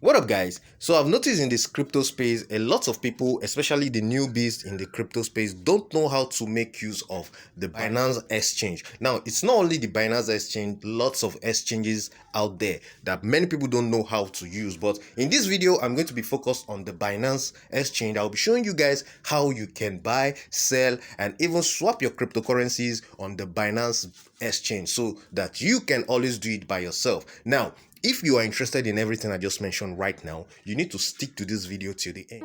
What up guys? So I've noticed in this crypto space, a lot of people, especially the newbies in the crypto space, don't know how to make use of the Binance exchange. Now, it's not only the Binance exchange, lots of exchanges out there that many people don't know how to use. But in this video, I'm going to be focused on the Binance exchange. I'll be showing you guys how you can buy, sell, and even swap your cryptocurrencies on the Binance exchange so that you can always do it by yourself. Now, if you are interested in everything I just mentioned right now, you need to stick to this video till the end.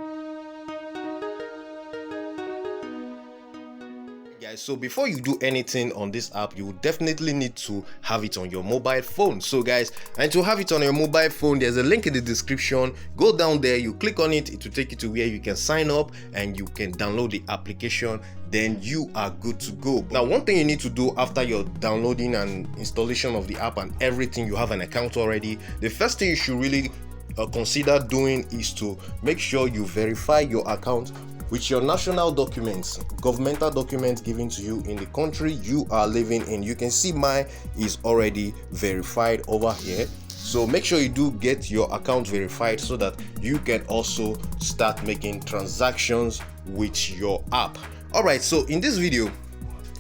Guys, so before you do anything on this app, you will definitely need to have it on your mobile phone. So guys, and to have it on your mobile phone, there's a link in the description. Go down there, you click on it, it will take you to where you can sign up and you can download the application. Then you are good to go. Now, one thing you need to do after your downloading and installation of the app and everything, you have an account already, the first thing you should really consider doing is to make sure you verify your account with your national documents, governmental documents given to you in the country you are living in. You can see mine is already verified over here. So make sure you do get your account verified so that you can also start making transactions with your app. Alright, so in this video,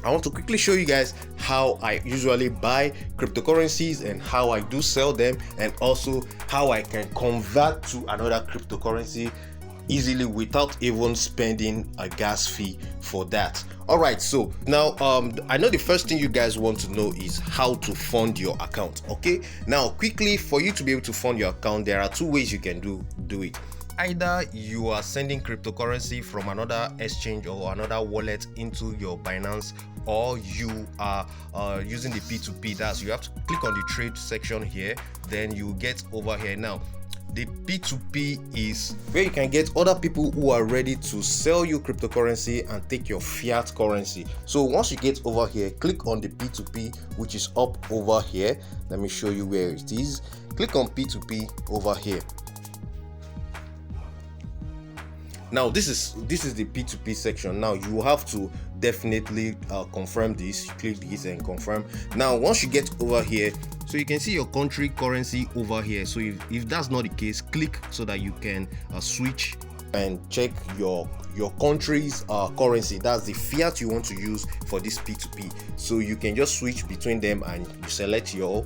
I want to quickly show you guys how I usually buy cryptocurrencies and how I do sell them, and also how I can convert to another cryptocurrency easily without even spending a gas fee for that. All right, so now I know the first thing you guys want to know is how to fund your account. Okay, now quickly, for you to be able to fund your account, there are two ways you can do it. Either you are sending cryptocurrency from another exchange or another wallet into your Binance, or you are using the P2P. That's, you have to click on the trade section here, then you get over here. Now, the P2P is where you can get other people who are ready to sell you cryptocurrency and take your fiat currency. So once you get over here, click on the P2P, which is up over here. Let me show you where it is. Click on P2P over here. Now this is the P2P section. Now you have to definitely confirm this. Click this and confirm. Now once you get over here, so you can see your country currency over here. So if that's not the case, click so that you can switch and check your country's currency. That's the fiat you want to use for this P2P. So you can just switch between them and you select your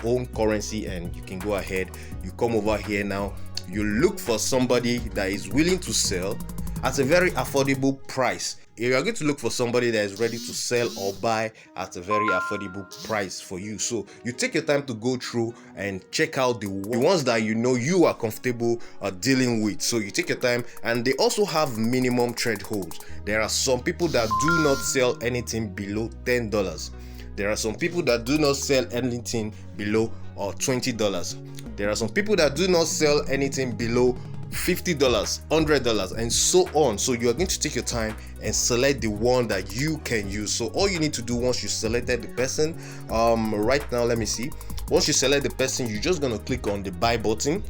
own currency and you can go ahead. You come over here now. You look for somebody that is willing to sell at a very affordable price. You are going to look for somebody that is ready to sell or buy at a very affordable price for you. So you take your time to go through and check out the ones that you know you are comfortable dealing with. So you take your time, and they also have minimum thresholds. There are some people that do not sell anything below $10. There are some people that do not sell anything below $20. There are some people that do not sell anything below $50, $100, and so on. So you are going to take your time and select the one that you can use. So all you need to do once you selected the person, right now, let me see. Once you select the person, you're just going to click on the buy button.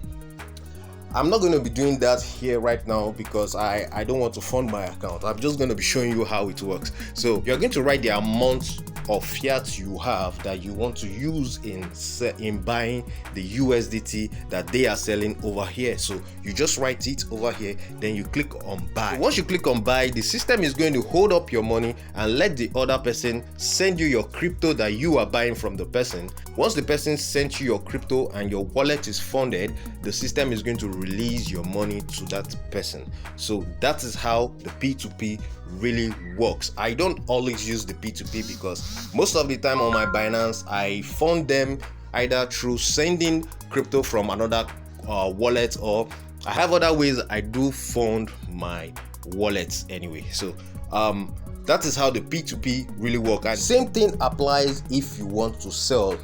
I'm not going to be doing that here right now because I don't want to fund my account. I'm just going to be showing you how it works. So you're going to write the amount of fiat you have that you want to use in buying the USDT that they are selling over here. So you just write it over here, then you click on buy. So once you click on buy, the system is going to hold up your money and let the other person send you your crypto that you are buying from the person. Once the person sends you your crypto and your wallet is funded, the system is going to release your money to that person. So that is how the P2P really works. I don't always use the P2P because most of the time on my Binance, I fund them either through sending crypto from another wallet, or I have other ways I do fund my wallets anyway. So that is how the P2P really works. And same thing applies if you want to sell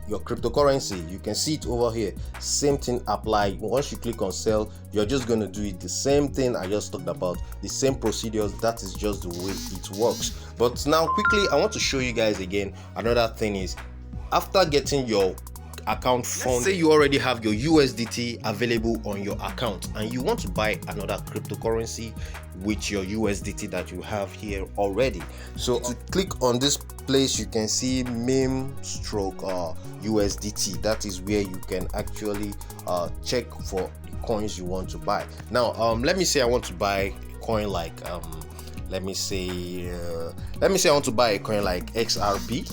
your cryptocurrency. You can see it over here. Same thing apply. Once you click on sell, you're just going to do it the same thing I just talked about, the same procedures. That is just the way it works. But now quickly, I want to show you guys again. Another thing is, after getting your account fund. Let's say you already have your USDT available on your account and you want to buy another cryptocurrency with your USDT that you have here already. So to click on this place, you can see meme stroke USDT. That is where you can actually check for the coins you want to buy. Now let me say I want to buy a coin like let me say I want to buy a coin like XRP,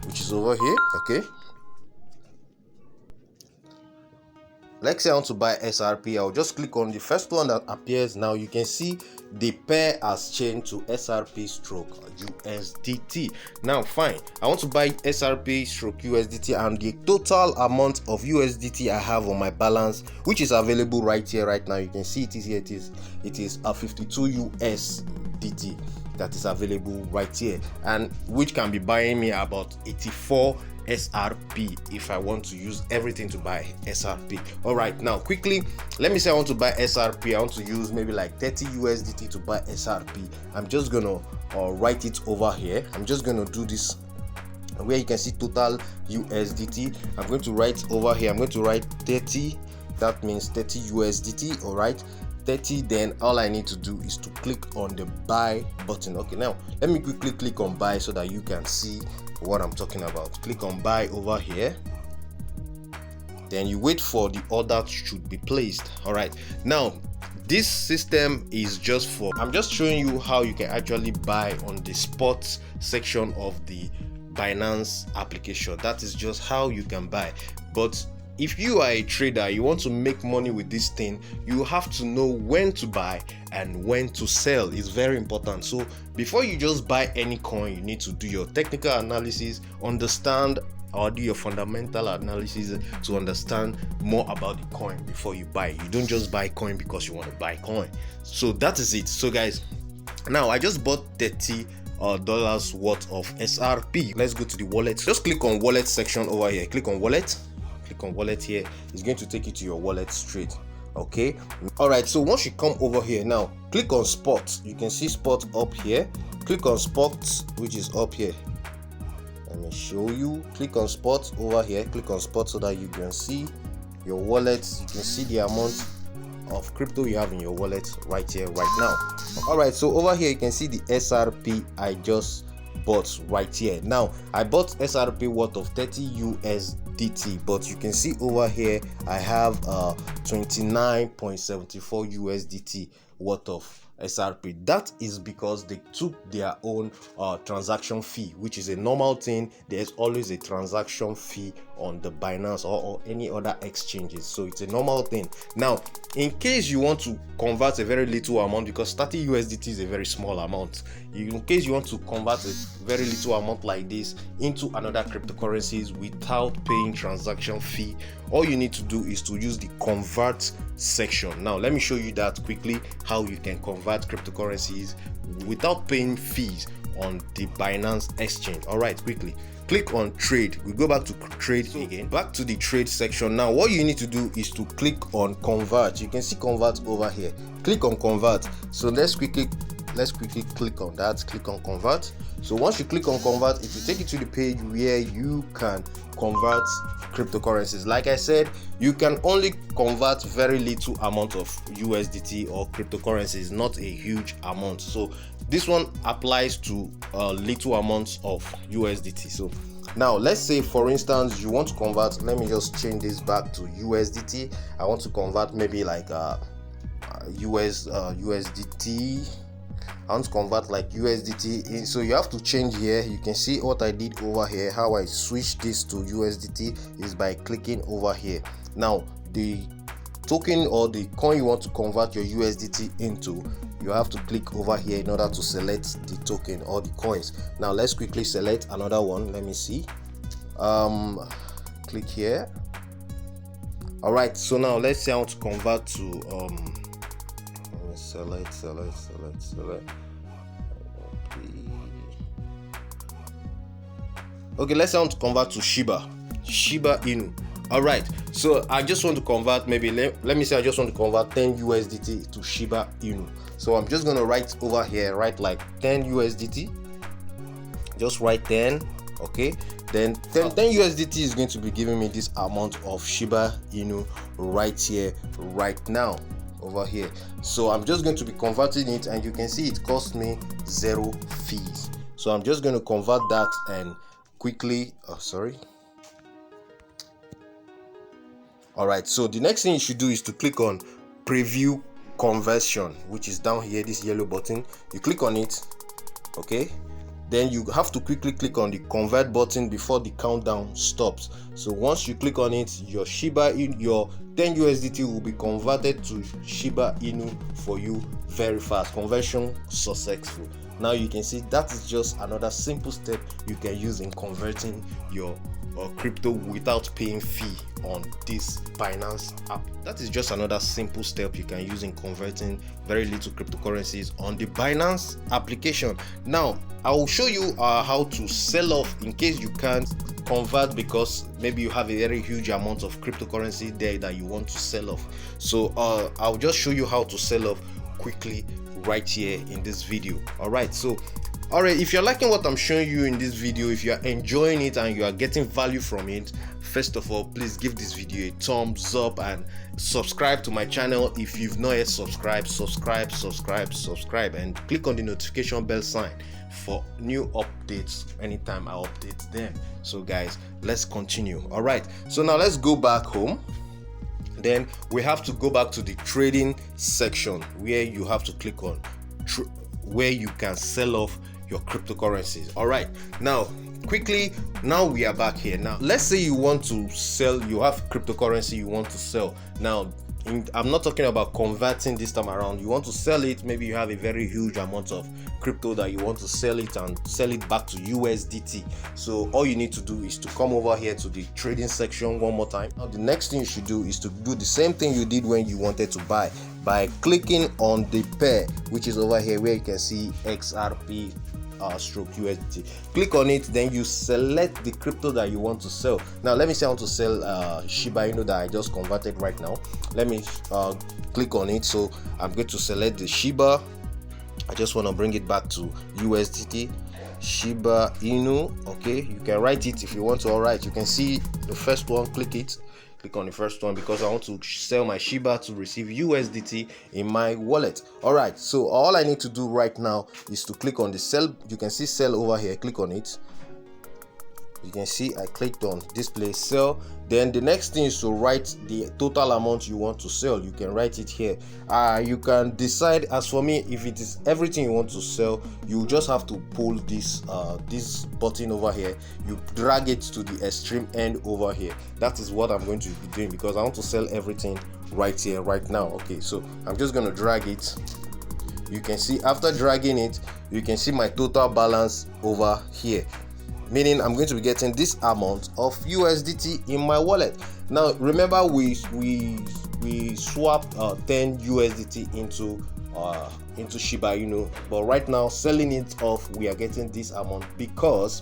which is over here. Okay, let's say I want to buy SRP. I'll just click on the first one that appears. Now you can see the pair has changed to SRP stroke USDT. Now fine, I want to buy SRP stroke USDT, and the total amount of USDT I have on my balance, which is available right here right now, you can see it is here. It is a 52 USDT that is available right here, and which can be buying me about 84 SRP if I want to use everything to buy SRP. All right, now quickly, let me say I want to buy SRP. I want to use maybe like 30 USDT to buy SRP. I'm just gonna write it over here. I'm just gonna do this where you can see total USDT. I'm going to write over here. I'm going to write 30. That means 30 USDT. All right, 30. Then all I need to do is to click on the buy button. Okay, now let me quickly click on buy so that you can see what I'm talking about. Click on buy over here, then you wait for the order should be placed. All right, now this system is just for, I'm just showing you how you can actually buy on the spot section of the Binance application. That is just how you can buy. But if you are a trader, you want to make money with this thing, you have to know when to buy and when to sell. It's very important. So before you just buy any coin, you need to do your technical analysis, understand or do your fundamental analysis to understand more about the coin before you buy. You don't just buy coin because you want to buy coin. So that is it. So guys, now I just bought $30 worth of SRP. Let's go to the wallet. Just click on wallet section over here. Click on wallet. Click on wallet here. It's going to take you to your wallet straight. Okay, all right, so once you come over here, now click on spot. You can see spot up here. Click on spot, which is up here. Let me show you. Click on spot over here. Click on spot so that you can see your wallet. You can see the amount of crypto you have in your wallet right here right now. All right, so over here you can see the SRP I just bought right here. Now I bought SRP worth of 30 USDT, but you can see over here I have 29.74 USDT worth of SRP. That is because they took their own transaction fee, which is a normal thing. There's always a transaction fee on the Binance or any other exchanges, so it's a normal thing. Now in case you want to convert a very little amount, because 30 USDT is a very small amount, in case you want to convert a very little amount like this into another cryptocurrencies without paying transaction fee, all you need to do is to use the convert section. Now let me show you that quickly, how you can convert cryptocurrencies without paying fees on the Binance exchange. All right, quickly click on trade. We go back to trade again, back to the trade section. Now what you need to do is to click on convert. You can see convert over here. Click on convert. So let's quickly click on that. Click on convert. So once you click on convert, it will take you to the page where you can convert cryptocurrencies. Like I said, you can only convert very little amount of USDT or cryptocurrencies, not a huge amount. So this one applies to little amounts of USDT. So now let's say for instance you want to convert, let me just change this back to USDT. I want to convert maybe like USDT. I want to convert like USDT. So you have to change here. You can see what I did over here. How I switched this to USDT is by clicking over here. Now the token or the coin you want to convert your USDT into, you have to click over here in order to select the token or the coins. Now let's quickly select another one. Let me see. Click here. All right, so now let's say I want to convert to select. Okay, let's say I want to convert to Shiba Inu. All right, so I just want to convert, maybe let me say I just want to convert 10 USDT to Shiba Inu. So I'm just gonna write over here, write like 10 USDT. Just write 10. Okay, Then 10 USDT is going to be giving me this amount of Shiba Inu right here, right now, over here. So I'm just going to be converting it, and you can see it cost me 0 fees. So I'm just going to convert that and quickly, all right, so the next thing you should do is to click on preview conversion, which is down here, this yellow button. You click on it, okay, then you have to quickly click on the convert button before the countdown stops. So once you click on it, your Shiba Inu, your 10 USDT will be converted to Shiba Inu for you very fast. Conversion successful. Now you can see that is just another simple step you can use in converting your crypto without paying fee on this Binance app. That is just another simple step you can use in converting very little cryptocurrencies on the Binance application. Now I will show you how to sell off in case you can't convert, because maybe you have a very huge amount of cryptocurrency there that you want to sell off. So I'll just show you how to sell off quickly right here in this video. Alright, if you're liking what I'm showing you in this video, if you're enjoying it and you are getting value from it, first of all, please give this video a thumbs up and subscribe to my channel. If you've not yet subscribed, subscribe, and click on the notification bell sign for new updates anytime I update them. So guys, let's continue. Alright, so now let's go back home. Then we have to go back to the trading section where you have to click on where you can sell off your cryptocurrencies. All right, now quickly, now we are back here. Now let's say you want to sell, you have cryptocurrency you want to sell. Now I'm not talking about converting this time around. You want to sell it, maybe you have a very huge amount of crypto that you want to sell it and sell it back to USDT. So all you need to do is to come over here to the trading section one more time. Now the next thing you should do is to do the same thing you did when you wanted to buy, by clicking on the pair, which is over here where you can see XRP stroke USDT. Click on it, then you select the crypto that you want to sell. Now let me say I want to sell Shiba Inu that I just converted right now. Let me click on it. So I'm going to select the Shiba. I just want to bring it back to USDT. Shiba Inu. Okay, you can write it if you want to. All right, you can see the first one. Click on the first one because I want to sell my Shiba to receive USDT in my wallet. All right, so all I need to do right now is to click on the sell. You can see sell over here. Click on it. You can see I clicked on display sell. Then the next thing is to write the total amount you want to sell. You can write it here. You can decide. As for me, if it is everything you want to sell, you just have to pull this button over here. You drag it to the extreme end over here. That is what I'm going to be doing because I want to sell everything right here, right now. Okay, so I'm just going to drag it. You can see after dragging it, you can see my total balance over here, meaning I'm going to be getting this amount of USDT in my wallet. Now remember we swapped 10 USDT into Shiba Inu, but right now selling it off, we are getting this amount because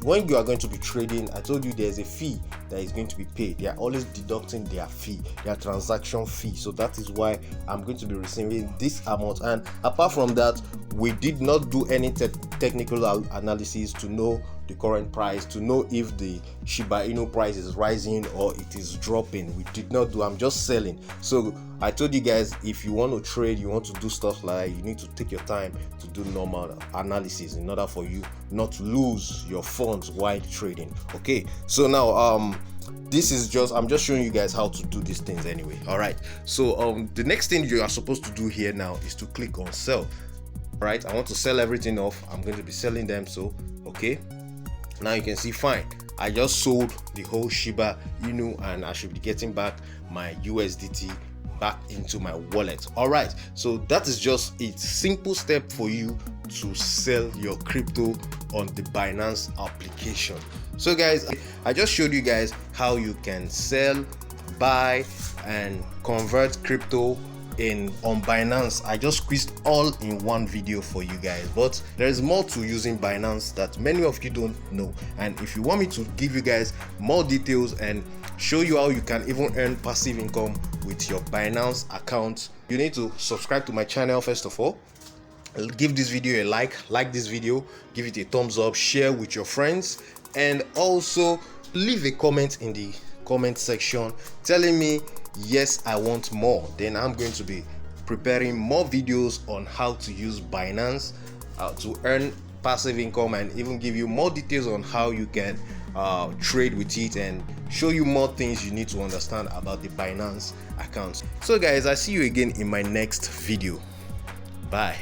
when you are going to be trading, I told you there's a fee that is going to be paid. They are always deducting their fee, their transaction fee. So that is why I'm going to be receiving this amount. And apart from that, we did not do any technical analysis to know the current price, to know if the Shiba Inu price is rising or it is dropping. We did not do. I'm just selling. So I told you guys, if you want to trade, you want to do stuff like that, you need to take your time to do normal analysis in order for you not to lose your funds while trading. Okay, so now this is just, I'm just showing you guys how to do these things anyway. All right, so the next thing you are supposed to do here now is to click on sell. All right, I want to sell everything off. I'm going to be selling them. So okay, now you can see fine, I just sold the whole Shiba Inu and I should be getting back my USDT back into my wallet. All right, so that is just a simple step for you to sell your crypto on the Binance application. So guys, I just showed you guys how you can sell, buy and convert crypto on Binance. I just squeezed all in one video for you guys, but there is more to using Binance that many of you don't know. And if you want me to give you guys more details and show you how you can even earn passive income with your Binance account, you need to subscribe to my channel first of all. give this video a like this video, give it a thumbs up, share with your friends, and also leave a comment in the comment section telling me yes, I want more. Then I'm going to be preparing more videos on how to use Binance to earn passive income, and even give you more details on how you can trade with it, and show you more things you need to understand about the Binance accounts. So guys, I see you again in my next video. Bye.